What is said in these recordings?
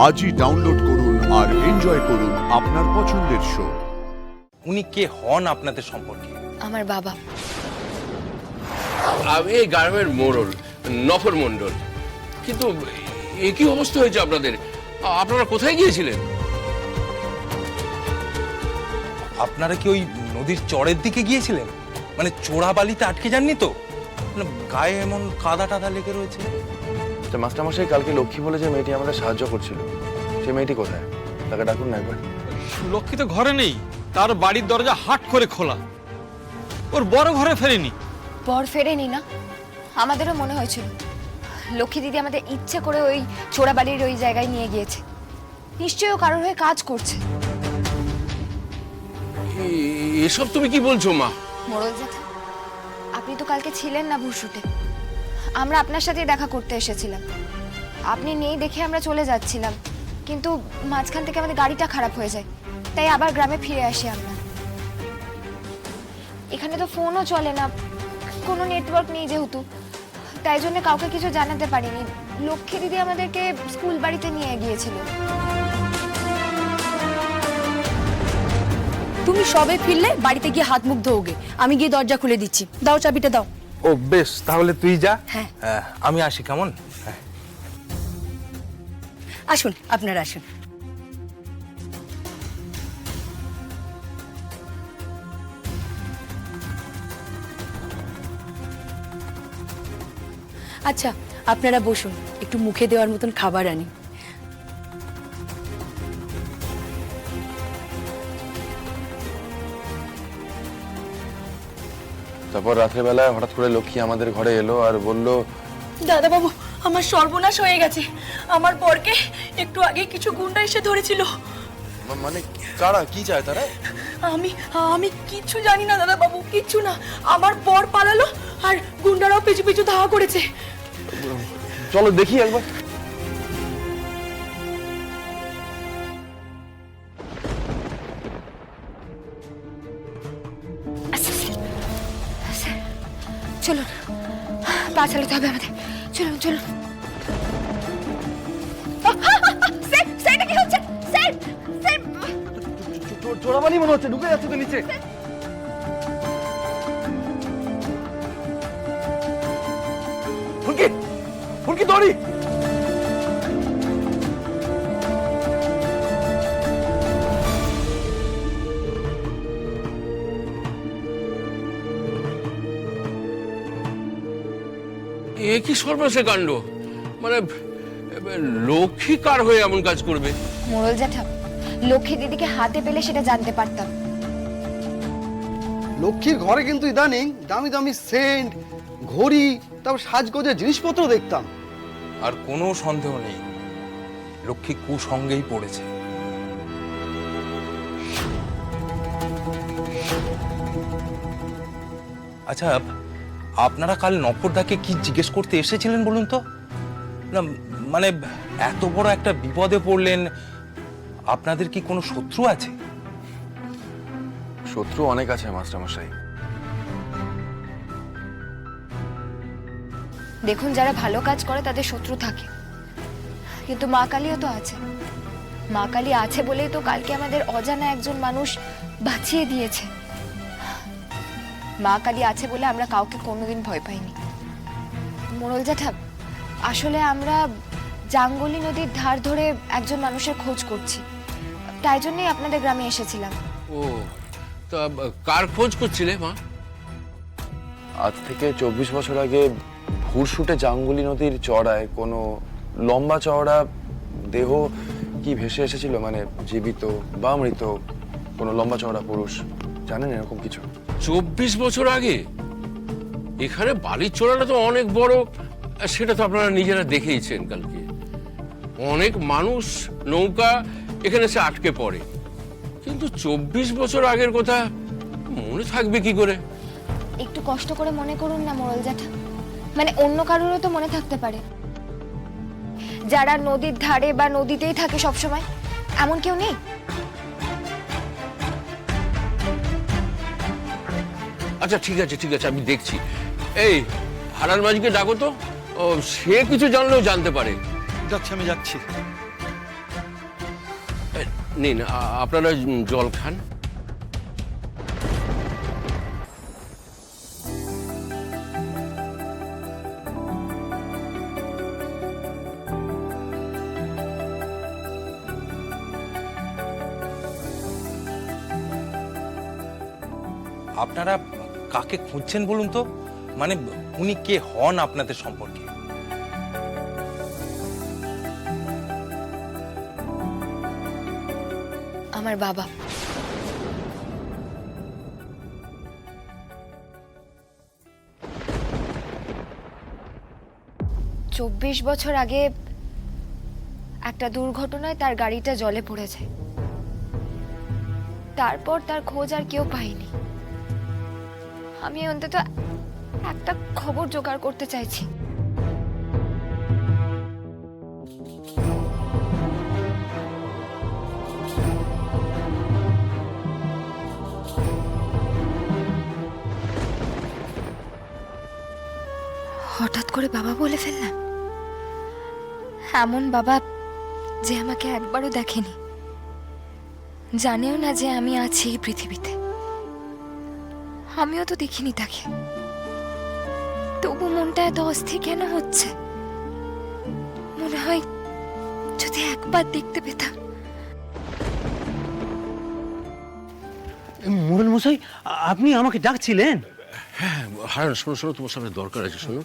আজই ডাউনলোড করুন আর এনজয় করুন আপনার পছন্দের শো। উনি কে হন আপনাদের সম্পর্কে? আমার বাবা। আমি এই গ্রামের মোড়ল নফর মণ্ডল। কিন্তু একই অবস্থা হয়েছে আপনাদের। আপনারা কোথায় গিয়েছিলেন? আপনারা কি ওই নদীর চরের দিকে গিয়েছিলেন? মানে চোরাবালিতে আটকে যাননি তো? মানে গায়ে এমন কাদা টাদা লেগে রয়েছে। মাস্টারমশাই কালকে লক্ষ্মী বলে যে মেয়েটি আমাদের সাহায্য করছিল, সেই মেয়েটি কোথায়? তাকে ডাকুন না একবার। লক্ষ্মী তো ঘরে নেই, তার বাড়ির দরজা হাট করে খোলা। ওর বড় ঘরে ফেরেনি। বর ফেরেনি না? আমাদেরও মনে হয়েছিল লক্ষ্মী দিদি আমাদের ইচ্ছে করে ওই চোরাবালির ওই জায়গায় নিয়ে গিয়েছে। নিশ্চয়ই ও কারোর হয়ে কাজ করছে। এসব তুমি কি বলছো মা? মোড়ল জ্যাঠা, আপনি তো কালকে ছিলেন না ভুরশুটে। আমরা আপনার সাথে দেখা করতে এসেছিলাম। আপনি নেই দেখে আমরা চলে যাচ্ছিলাম, কিন্তু মাঝখান থেকে আমাদের গাড়িটা খারাপ হয়ে যায়, তাই আবার গ্রামে ফিরে আসি আমরা। এখানে তো ফোনও চলে না, কোনো নেটওয়ার্ক নেই যেহেতু, তাই জন্য কাউকে কিছু জানাতে পারিনি। লক্ষ্মী দিদি আমাদেরকে স্কুল বাড়িতে নিয়ে গিয়েছিল। তুমি সবে ফিরলে বাড়িতে গিয়ে হাত মুখ ধোগে, আমি গিয়ে দরজা খুলে দিচ্ছি। দাও চাবিটা দাও। ও বেশ, তাহলে তুই যা। হ্যাঁ। আমি আসি, কেমন? হ্যাঁ। আসুন, আপনারা আসুন। আচ্ছা, আপনারা বসুন, একটু মুখে দেওয়ার মতন খাবার আনি। তারপর রাতের বেলায় হঠাৎ করে লক্ষ্মী আমাদের ঘরে এলো আর বলল, দাদা বাবু, আমার সর্বনাশ হয়ে গেছে। আমার বরকে একটু আগে কিছু গুন্ডা এসে ধরেছিল। মানে কারা, কি চায় তারা? আমি আমি কিচ্ছু জানি না দাদা বাবু, কিচ্ছু না। আমার বর পালালো আর গুন্ডারাও পিছু পিছু ধাওয়া করেছে। চলো দেখি একবার। চলুন, পা চালাতে হবে আমাদের। চলুন চলুন। স্যার, স্যার, এটা কি হচ্ছে? স্যার, স্যার, চোরাবালি মনে হচ্ছে, ঢুকে যাচ্ছে তো নিচে। ফুলকি, ফুলকি দড়ি। এ কি সর্বনাশের কাণ্ড! মানে লক্ষ্মী কার হয়ে এমন কাজ করবে? মোড়ল জ্যাঠা, লক্ষ্মী দিদিকে হাতে পেলে সেটা জানতে পারতাম। লক্ষ্মীর ঘরে কিন্তু ইদানিং দামি দামি সেন্ট, ঘড়ি, তারপর সাজগোজের জিনিসপত্র দেখতাম। আর কোনো সন্দেহ নেই, লক্ষ্মী কুসঙ্গেই পড়েছে। আচ্ছা, আপনারা কাল নফরদাকে কি জিজ্ঞেস করতে এসেছিলেন বলুন তো? না মানে এত বড় একটা বিপদে পড়লেন, আপনাদের কি কোনো শত্রু আছে? শত্রু অনেক আছে মাস্টারমশাই। দেখুন, যারা ভালো কাজ করে তাদের শত্রু থাকে, কিন্তু মা কালীও তো আছে। মা কালী আছে বলেই তো কালকে আমাদের অজানা একজন মানুষ বাঁচিয়ে দিয়েছে। মা কালী আছে বলে আমরা কাউকে কোনোদিন ভয় পাইনি। মোড়ল জ্যাঠা, আসলে আমরা জাঙ্গলি নদীর ধার ধরে একজন মানুষের খোঁজ করছি, তাই জন্যই আপনাদের গ্রামে এসেছিলাম। ও, তা কার খোঁজ করছিলে মা? আজ থেকে 24 বছর আগে ভুরশুটে জাঙ্গুলি নদীর চড়ায় কোনো লম্বা চওড়া দেহ কি ভেসে এসেছিল, মানে জীবিত বা মৃত কোনো লম্বা চওড়া পুরুষ, জানেন এরকম কিছু? 24 বছর আগে? এখানে বালির চোরাটা তো অনেক বড়, সেটা তো আপনারা নিজেরা দেখেইছেন কালকে। অনেক মানুষ, নৌকা এখানে এসে আটকে পড়ে, কিন্তু 24 বছর আগের কথা মনে থাকবে কি করে? একটু কষ্ট করে মনে করুন না মোড়ল জ্যাঠা, মানে অন্য কারোরও তো মনে থাকতে পারে। যারা নদীর ধারে বা নদীতেই থাকে সবসময়, এমন কেউ নেই? আচ্ছা ঠিক আছে ঠিক আছে, আমি দেখছি। এই হারান মাঝিকে ডাকো তো, ও সে কিছু জানলেও জানতে পারে। যাচ্ছি, আমি যাচ্ছি। নিন আপনারা জল খান। আপনারা কাকে খুঁজছেন বলুন তো? মানে উনি কে হন আপনাদের সম্পর্কে? আমার বাবা। চব্বিশ বছর আগে একটা দুর্ঘটনায় তার গাড়িটা জলে পড়ে যায়। তারপর তার খোঁজ আর কেউ পায়নি। আমি অন্তত একটা খবর জোগাড় করতে চাইছি। হঠাৎ করে বাবা বলে ফেললাম। এমন বাবা যে আমাকে একবারও দেখেনি, জানেও না যে আমি আছি এই পৃথিবীতে। আমিও তো দেখিনি তাকে, তবু মনটা এত অস্থির কেন হচ্ছে? মনে হয় যদি একবার দেখতে পেতাম। মোড়ল মশাই, আপনি আমাকে ডাকছিলেন? হ্যাঁ হারান, শোনো শোনো, তোমার সামনে দরকার আছে, শোনো।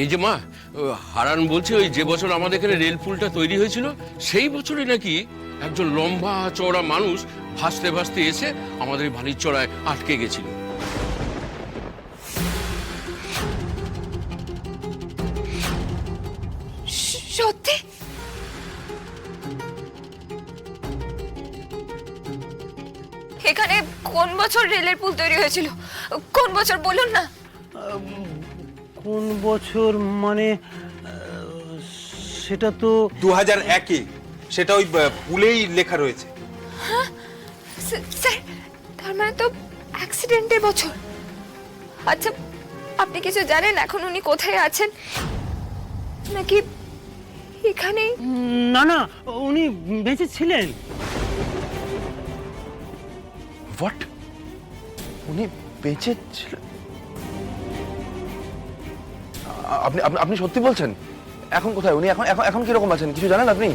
এই যে মা, হারান বলছে ওই যে বছর আমাদের এখানে রেল পুলটা তৈরি হয়েছিল সেই বছরে নাকি একজন লম্বা চওড়া মানুষ ভাসতে ভাসতে এসে আমাদের বালির চড়ায় আটকে গেছিল। সত্যি? এখানে কোন বছর রেলের পুল তৈরি হয়েছিল? কোন বছর বলুন না। কোন বছর মানে সেটা তো 2001-এ, সেটা ওই পুলেই লেখা রয়েছে। স্যার, তার মানে তো অ্যাক্সিডেন্টের বছর। আচ্ছা, আপনি কিছু জানেন এখন উনি কোথায় আছেন, নাকি এখানেই? না না, উনি বেঁচে ছিলেন। হোয়াট? উনি বেঁচে ছিলেন? আপনি আপনি আপনি সত্যি বলছেন? এখন কোথায় উনি? এখন এখন এখন কিরকম আছেন কিছু জানেন আপনি?